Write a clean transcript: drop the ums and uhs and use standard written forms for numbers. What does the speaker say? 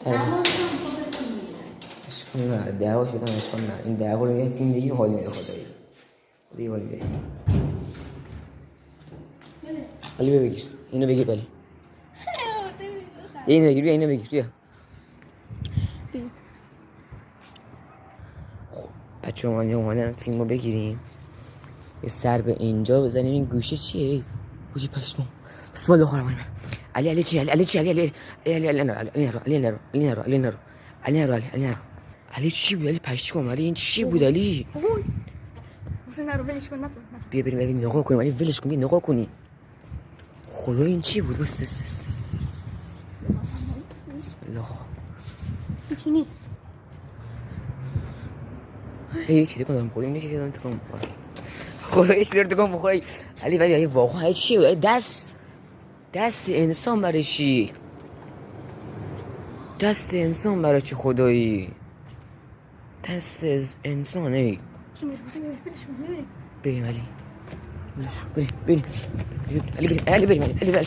اشکال نداره دعوا شدن اشکال نداره این دعوا رو یه فیلم بگیر حال میده خدایی خدایی حال میده علی بگیر اینو بگیر بلی اینو بگیر بیا اینو بگیر بیا خب بچه ها من اومدم فیلم رو بگیریم یه سر به اینجا بزنیم این گوشه چیه گوشه پشمام بسم الله الرحمن الرحیم علی چی علی چی علی نرو علی چی بود علی پشمام علی این چی بود علی بیا بریم علی نگاه کنیم علی ولش کن بیا نگاه کنی خدا این چی بود بسم الله چی نیست یه چیزی کنم خودم نمیشه دارم تو کنم خدا یه چیزی دارم تو کنم بخوری علی ولی واقعا چی بود دست انسان برای چی دست انسان برای چی خدایی دست انسان ای بریم علی بریم علی بریم